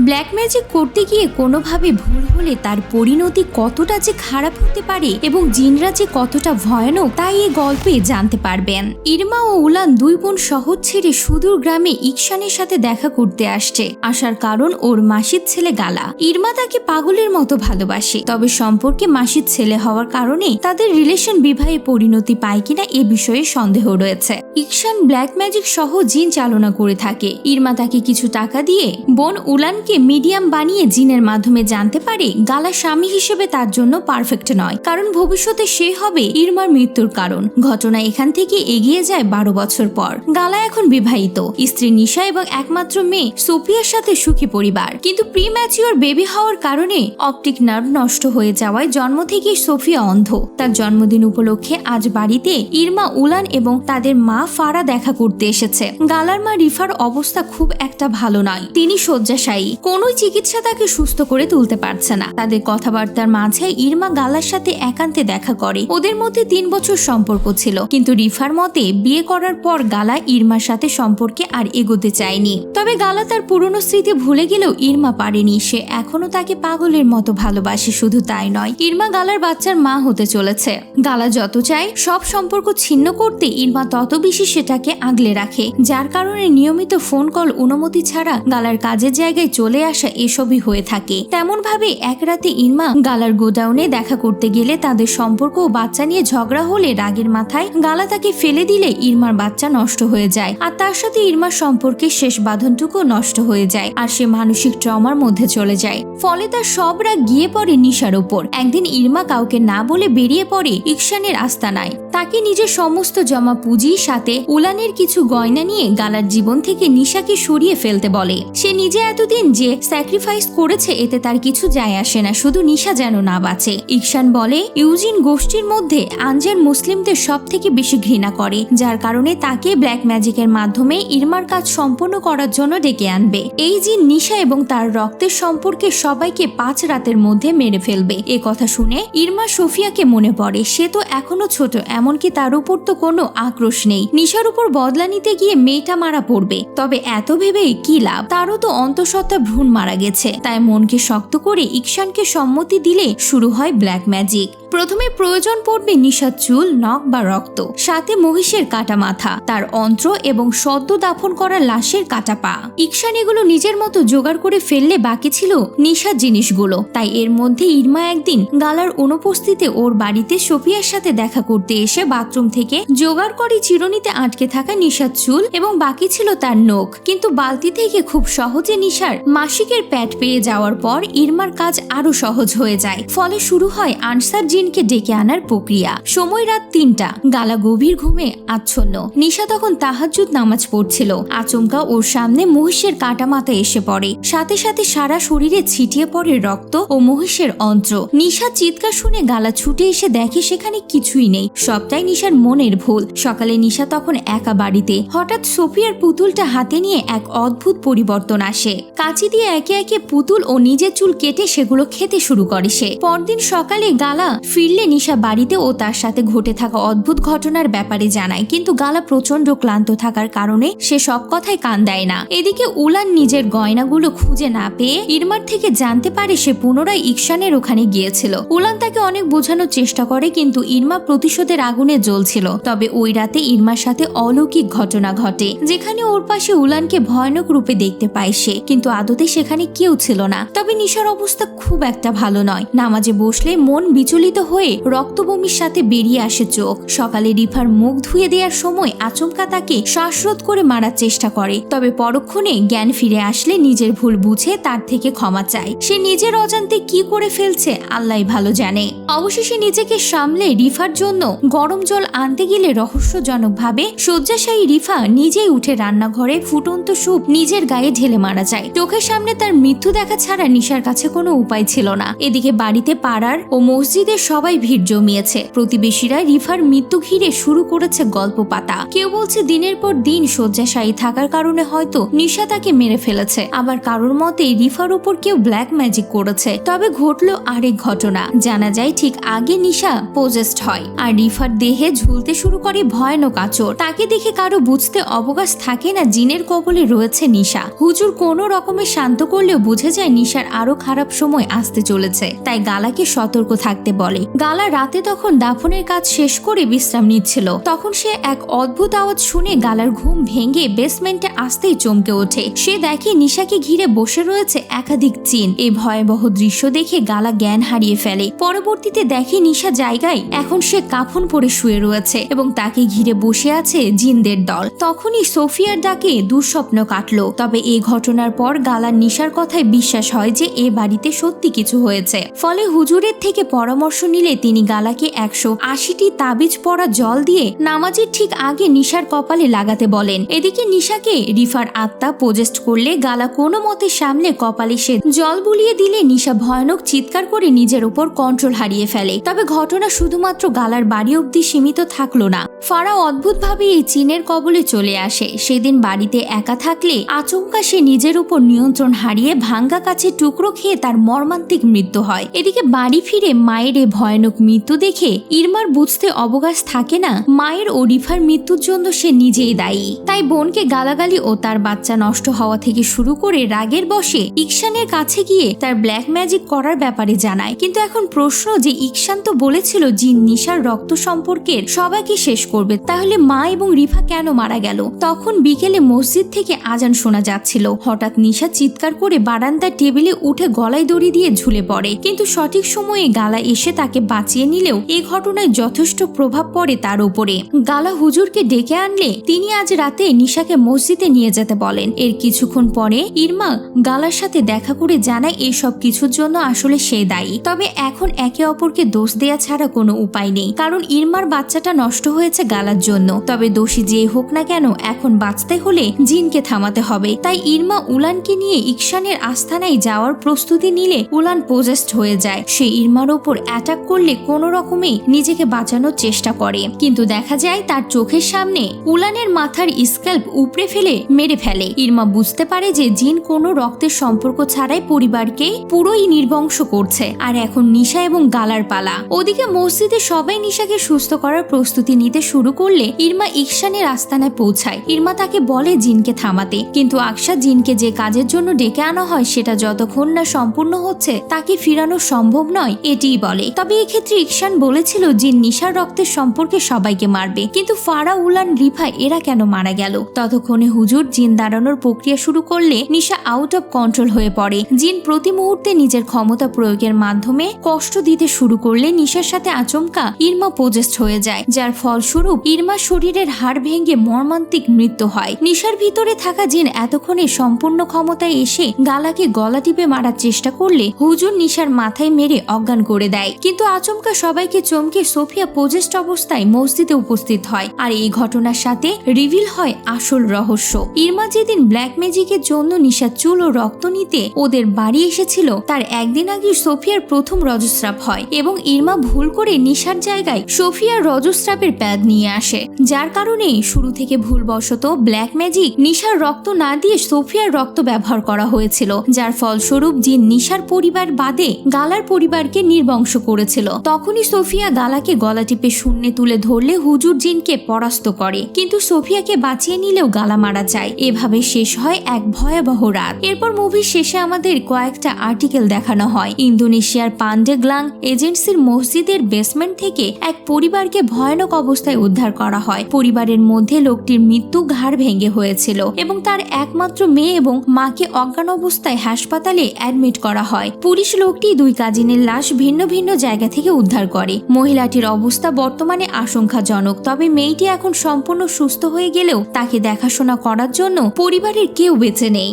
Black magic করতে গিয়ে কোনোভাবে ভুল হলে তার পরিণতি কতটা যে খারাপ হতে পারে এবং জিনরা যে কতটা ভয়ানক তাই এই গল্পে জানতে পারবেন। ইরমা ও উলান দুই বোন শহর ছেড়ে সুদূর গ্রামে ইকশানের সাথে দেখা করতে আসছে। আসার কারণ ওর মাসির ছেলে গালা। ইরমা তাকে পাগলের মতো ভালোবাসে, তবে সম্পর্কে মাসির ছেলে হওয়ার কারণে তাদের রিলেশন বিবাহে পরিণতি পায় কিনা এ বিষয়ে সন্দেহ রয়েছে। ইকশান ব্ল্যাক ম্যাজিক সহ জিন চালনা করে থাকে। ইরমা তাকে কিছু টাকা দিয়ে বোন উলানকে মিডিয়াম বানিয়ে জিনের মাধ্যমে জানতে পারে গালা স্বামী হিসেবে তার জন্য পারফেক্ট নয়, কারণ ভবিষ্যতে সে হবে ইরমার মৃত্যুর কারণ। ঘটনা এখান থেকে এগিয়ে যায় 12 বছর পর। গালা এখন বিবাহিত, স্ত্রী নিশা এবং একমাত্র মেয়ে সোফিয়ার সাথে সুখী পরিবার। কিন্তু প্রিম্যাচিওর বেবি হওয়ার কারণে অপটিক নার্ভ নষ্ট হয়ে যাওয়ায় জন্ম থেকেই সোফিয়া অন্ধ। তার জন্মদিন উপলক্ষে আজ বাড়িতে ইরমা, উলান এবং তাদের মা ফারা দেখা করতে এসেছে। গালার মা রিফার অবস্থা খুব একটা ভালো নয়, তিনি শয্যাশায়ী, কোনো চিকিৎসা তাকে সুস্থ করে তুলতে পারছে না। তাদের কথাবার্তার মাঝে ইরমা গালার সাথে একান্তে দেখা করে। ওদের মধ্যে 3 বছর সম্পর্ক ছিল, কিন্তু রিফার মতে বিয়ে করার পর গালা ইরমার সাথে সম্পর্কে আর এগোতে চায়নি। তবে গালা তার পুরনো স্মৃতি ভুলে গেলেও ইরমা পারেনি। সে এখনো তাকে পাগলের মতো ভালোবাসে। শুধু তাই নয়, ইরমা গালার বাচ্চার মা হতে চলেছে। গালা যত চায় সব সম্পর্ক ছিন্ন করতে, ইরমা তত বেশি সেটাকে আগলে রাখে, যার কারণে নিয়মিত ফোন কল, অনুমতি ছাড়া গালার কাজের জায়গায় চলে আসা এসবই হয়ে থাকে। তেমন ভাবে এক রাতে ইরমা গালার গোডাউনে দেখা করতে গেলে তাদের সম্পর্ক ও বাচ্চা নিয়ে ঝগড়া হলে রাগের মাথায় গালা তাকে ফেলে দিলে ইরমার বাচ্চা নষ্ট হয়ে যায়, আর তার সাথে ইরমার সম্পর্কের শেষ বাঁধনটুকু নষ্ট হয়ে যায়, আর সে মানসিক ট্রমার মধ্যে চলে যায়। ফলে তার সব রাগ গিয়ে পড়ে নিশার ওপর। একদিন ইরমা কাউকে না বলে বেরিয়ে পড়ে ইকশানের আস্তানায়। তাকে নিজের সমস্ত জমা পুঁজির সাথে উলানের কিছু গয়না নিয়ে গালার জীবন থেকে নিশাকে সরিয়ে ফেলতে বলে। সে নিজে এতদিন যে স্যাক্রিফাইস করেছে এতে তার কিছু যায় আসে না, শুধু নিশা যেন না বাঁচে। ইকশান বলে ইউজিন গোষ্ঠীর মধ্যে আনজের মুসলিমদের সব থেকে বেশি ঘৃণা করে, যার কারণে তাকে ব্ল্যাক ম্যাজিকের মাধ্যমে ইরমার কাজ সম্পন্ন করার জন্য ডেকে আনবে। এই জিন নিশা এবং তার রক্তের সম্পর্কে সবাইকে 5 রাতের মধ্যে মেরে ফেলবে। এ কথা শুনে ইরমা সোফিয়াকে মনে পড়ে। সে তো এখনো ছোট, এমনকি তার উপর তো কোনো আক্রোশ নেই। নিশার উপর বদলা নিতে গিয়ে মেয়েটা মারা পড়বে। তবে এত ভেবে কি লাভ, তারও তো অন্তঃসত্ত্বা ভ্রূণ মারা গেছে। তাই মনকে শক্ত করে ইকশানকে সম্মতি দিলে শুরু হয় ব্ল্যাক ম্যাজিক। প্রথমে প্রয়োজন পড়বে নিশার চুল, নখ বা রক্ত, সাথে মহিষের কাটা মাথা, তার অন্ত্র এবং সদ্য দাফন করা লাশের কাটা পা। ইকশান এগুলো নিজের মতো জোগাড় করে ফেললে বাকি ছিল নিশার জিনিসগুলো। তাই এর মধ্যে ইরমা একদিন গালার অনুপস্থিতিতে ওর বাড়িতে সোফিয়ার সাথে দেখা করতে এসে বাথরুম থেকে জোগাড় করে চিরুনিতে আটকে থাকা নিশার চুল এবং বাকি ছিল তার নখ। কিন্তু বালতি থেকে খুব সহজে নিশার মাসিকের প্যাড পেয়ে যাওয়ার পর ইরমার কাজ আরো সহজ হয়ে যায়। ফলে শুরু হয় আনসার জিনকে ডেকে আনার প্রক্রিয়া। সময় রাত 3টা। গালা গভীর ঘুমে আচ্ছন্ন। নিশা তখন তাহাজ্জুদ নামাজ পড়ছিল। আচমকা ওর সামনে মহিষের কাটা মাথা এসে পড়ে। সাথে সাথে সারা শরীরে ছিটিয়ে পড়ে রক্ত ও মহিষের অন্ত্র। নিশা চিৎকার শুনে গালা ছুটে এসে দেখে সেখানে কিছুই নেই। সবটাই নিশার মনের ভুল। সকালে নিশা তখন একা বাড়িতে। হঠাৎ সোফিয়ার পুতুলটা হাতে নিয়ে এক অদ্ভুত পরিবর্তন আসে। কাঁচি দিয়ে একে একে পুতুল ও নিজের চুল কেটে সেগুলো খেতে শুরু করে সে। পরদিন সকালে গালা ফিরলে নিশা বাড়িতে ও তার সাথে ঘটে থাকা অদ্ভুত ঘটনার ব্যাপারে জানায়, কিন্তু গালা প্রচন্ড ক্লান্ত থাকার কারণে সে সব কথায় কান দেয় না। এদিকে উলান নিজের গয়নাগুলো খুঁজে না পেয়ে ইরমার থেকে জানতে পারে সে পুনরায় ইকশানের ওখানে গিয়েছিল। উলান তাকে অনেক বোঝানোর চেষ্টা করে, কিন্তু ইরমা প্রতিশোধের আগুনে জ্বলছিল। তবে ওই রাতে ইরমার সাথে অলৌকিক ঘটনা ঘটে, যেখানে ওর পাশে উলানকে ভয়ানক রূপে দেখতে পায় সে, কিন্তু আদতে সেখানে কেউ ছিল না। তবে নিশার অবস্থা খুব একটা ভালো নয়। নামাজে বসলে মন বিচলিত হয়ে রক্তবমির সাথে বেরিয়ে আসে চোখ। সকালে রিফার মুখ ধুয়ে দেওয়ার সময় আচমকা তাকে শ্বাসরোধ করে মারার চেষ্টা করে। তবে পরক্ষণে জ্ঞান ফিরে আসলে নিজের ভুল বুঝে তার থেকে ক্ষমা চায়। সে নিজের অজান্তে কি করে ফেলছে আল্লাহই ভালো জানে। অবশেষে নিজেকে সামলে রিফার জন্য গরম জল আনতে গেলে রহস্যজনকভাবে শয্যাশায়ী রিফা নিজেই উঠে রান্নাঘরে ফুটন্ত স্যুপ নিজের গায়ে ঢেলে মারা যায়। চোখের সামনে তার মৃত্যু দেখা ছাড়া নিশার কাছে কোনো উপায় ছিল না। এদিকে বাড়িতে পাড়ার ও মসজিদের সবাই ভিড় জমিয়েছে। প্রতিবেশীরা রিফার মৃত্যু ঘিরে শুরু করেছে গল্প পাতা। কেউ বলছে দিনের পর দিন শয্যাশায়ী থাকার কারণে হয়তো নিশা তাকে মেরে ফেলেছে, আবার কারোর মতে রিফার উপর কেউ ব্ল্যাক ম্যাজিক করেছে। তবে ঘটলো আরেক ঘটনা। জানা যায় ঠিক আগে নিশা পজেসড হয় আর রিফার দেহে ঝুলতে শুরু করে ভয়ানক আঁচড়। তাকে দেখে কারো বুঝতে অবকাশ থাকে না জিনের কবলে রয়েছে নিশা। হুজুর কোনো রকমের শান্ত করলেও বোঝা যায় নিশার আরো খারাপ সময় আসতে চলেছে, তাই গালাকে সতর্ক থাকতে বলে। গালা রাতে তখন দাফনের কাজ শেষ করে বিশ্রাম নিচ্ছিল। তখন সে এক অদ্ভুত আওয়াজ শুনে গালার ঘুম ভেঙে বেসমেন্টে আসতেই চমকে ওঠে। সে দেখে নিশাকে ঘিরে বসে রয়েছে একাধিক জিন। এই ভয়াবহ দৃশ্য দেখে গালা জ্ঞান হারিয়ে ফেলে। পরবর্তীতে দেখে নিশা জায়গায় এখন সে কাফন পরে শুয়ে রয়েছে এবং তাকে ঘিরে বসে আছে জিনদের দল। তখনই সোফিয়ার ডাকে দুঃস্বপ্ন কাটলো। তবে এই ঘটনার পর গালার নিশার কথায় বিশ্বাস হয় যে এ বাড়িতে সত্যি কিছু হয়েছে। ফলে হুজুরের থেকে পরামর্শ নিলে তিনি গালাকে 180টি তাবিজ পরা জল দিয়ে নামাজের ঠিক আগে নিশার কপালে লাগাতে বলেন। এদিকে নিশাকে রিফার আত্মা পোজেস্ট করলে গালা কোনো মতে সামলে কপালে সে জল বুলিয়ে দিলে নিশা ভয়ানক চিৎকার করে নিজের উপর কন্ট্রোল হারিয়ে ফেলে। তবে ঘটনা শুধুমাত্র গালার বাড়ি অব্দি সীমিত থাকলো না। ফারা অদ্ভুতভাবে এই চীনের কবলে চলে আসে। সেদিন বাড়িতে একা থাকলে আচমকা সে নিজের উপর নিয়ন্ত্রণ হারিয়ে ভাঙ্গা কাছের টুকরো খেয়ে তার মর্মান্তিক মৃত্যু হয়। এদিকে বাড়ি ফিরে মায়ের এই ভয়ানক মৃত্যু দেখে ইরমার বুঝতে অবকাশ থাকে না মায়ের ও রিফার মৃত্যুর জন্য সে নিজেই দায়ী। তাই বোনকে গালাগালি ও তার বাচ্চা নষ্ট হওয়া থেকে শুরু করে রাগের বশে ইকশানের কাছে গিয়ে তার ব্ল্যাক ম্যাজিক করার ব্যাপারে জানায়। কিন্তু এখন প্রশ্ন যে ইকশান তো বলেছিল জিন নিশার রক্ত সম্পর্কের সবাইকে শেষ করবে, তাহলে মা এবং রিফা কেন মারা গেল? তখন বিকেলে মসজিদ থেকে আজান শোনা যাচ্ছিল। হঠাৎ নিশা চিৎকার করে বারান্দার টেবিলে উঠে গলায় দড়ি দিয়ে ঝুলে পড়ে। কিন্তু সঠিক সময়ে গালা এসে তাকে বাঁচিয়ে নিলেও এই ঘটনায় যথেষ্ট প্রভাব পড়ে তার উপরে। গালা হুজুরকে ডেকে আনলে তিনি আজ রাতে নিশাকে মসজিদে নিয়ে যেতে বলেন। এর কিছুক্ষণ পরে ইরমা গালার সাথে দেখা করে জানায় এসব কিছুর জন্য আসলে সে দায়ী। তবে এখন একে অপরকে দোষ দেয়া ছাড়া কোনো উপায় নেই, কারণ ইরমার বাচ্চাটা নষ্ট হয়েছে গালার জন্য। তবে দোষী যে হোক না কেন এখন বাঁচতে হলে জিনকে থামাতে হবে। তাই ইরমা উলানকে নিয়ে ইকশানের আস্থানায় যাওয়ার প্রস্তুতি নিলে উলান পোজেস্ট হয়ে যায়। সে ইরমার ওপর অ্যাটাক করলে কোনো রকমে নিজেকে বাঁচানোর চেষ্টা করে, কিন্তু দেখা যায় তার চোখের সামনে উলানের মাথার স্ক্যাল্প উপড়ে ফেলে মেরে ফেলে। ইরমা বুঝতে পারে যে জিন কোনো রক্তের সম্পর্ক ছাড়াই পরিবারকে পুরোই নির্বংশ করছে। আর এখন নিশা এবং গালার পালা। ওদিকে মসজিদে সবাই নিশাকে সুস্থ করার প্রস্তুতি নিতে শুরু করলে ইরমা ইকশানের আস্তানায় পৌঁছায়। ইরমা তাকে বলে জিনকে থামাতে, কিন্তু আকশা জিনকে যে কাজের জন্য ডেকে আনা হয় সেটা যতক্ষণ না সম্পূর্ণ হচ্ছে তাকে ফিরানো সম্ভব নয় এটিই বলে। তবে এক্ষেত্রে ইকশান বলেছিল জিন নিশার রক্তের সম্পর্কে সবাইকে মারবে, কিন্তু ফারা, উলান, রিফা এরা কেন মারা গেল? ততক্ষণে হুজুর জিন দাঁড়ানোর প্রক্রিয়া শুরু করলে নিশা আউট অফ কন্ট্রোল হয়ে পড়ে। জিন প্রতি মুহূর্তে নিজের ক্ষমতা প্রয়োগের মাধ্যমে কষ্ট দিতে শুরু করলে নিশার সাথে আচমকা ইরমা পোজেস্ট হয়ে যায়, যার ফলস্বরূপ ইরমার শরীরের হাড় ভেঙে মর্মান্তিক মৃত্যু হয়। নিশার ভিতরে থাকা জিন এতক্ষণে সম্পূর্ণ ক্ষমতায় এসে গালাকে গলা টিপে মারার চেষ্টা করলে হুজুর নিশার মাথায় মেরে অজ্ঞান করে দেয়। কিন্তু আচমকা সবাইকে চমকে সোফিয়া পোজেস্ট অবস্থায় মসজিদে উপস্থিত হয়। আর এই ঘটনার সাথে রিভিল হয় আসল রহস্য। ইরমা যেদিন ব্ল্যাক ম্যাজিকের জন্য নিশার চুল ও রক্ত নিতে ওদের বাড়ি এসেছিল তার একদিন আগে সোফিয়ার প্রথম রজস্রাব হয় এবং ইরমা ভুল করে নিশার জায়গায় সোফিয়ার রজস্রাবের প্যাড নিয়ে আসে, যার কারণে শুরু থেকে ভুলবশত ব্ল্যাক ম্যাজিক নিশার রক্ত না দিয়ে সোফিয়ার রক্ত ব্যবহার করা হয়েছিল, যার ফলস্বরূপ জিন নিশার পরিবার বাদে গালার পরিবারকে নির্বংশ করেছিল। তখনই সোফিয়া গালাকে গলা টিপে শূন্যে তুলে ধরলে হুজুর জিনকে পরাস্ত করে, কিন্তু সোফিয়াকে বাঁচিয়ে নিলেও গালা মারা যায়। এভাবে শেষ হয় এক ভয়াবহ রাত। এরপর মুভির শেষে আমাদের কয়েকটা আর্টিকেল দেখানো হয়। ইন্দোনেশিয়ার পান্ডেগ্লাং এজেন্সির মসজিদের বেসমেন্ট থেকে এক পরিবারকে ভয়ানক অবস্থায় উদ্ধার করা হয়। পরিবারের মধ্যে লোকটির মৃত্যু ঘাড় ভেঙে হয়েছিল এবং তার একমাত্র মেয়ে এবং মাকে অজ্ঞান অবস্থায় হাসপাতালে অ্যাডমিট করা হয়। পুলিশ লোকটি দুই কাজিনের লাশ ভিন্ন ভিন্ন জায়গা থেকে উদ্ধার করে। মহিলাটির অবস্থা বর্তমানে আশঙ্কাজনক, তবে মেয়েটি এখন সম্পূর্ণ সুস্থ হয়ে গেলেও তাকে দেখাশোনা করার জন্য পরিবারের কেউ বেঁচে নেই।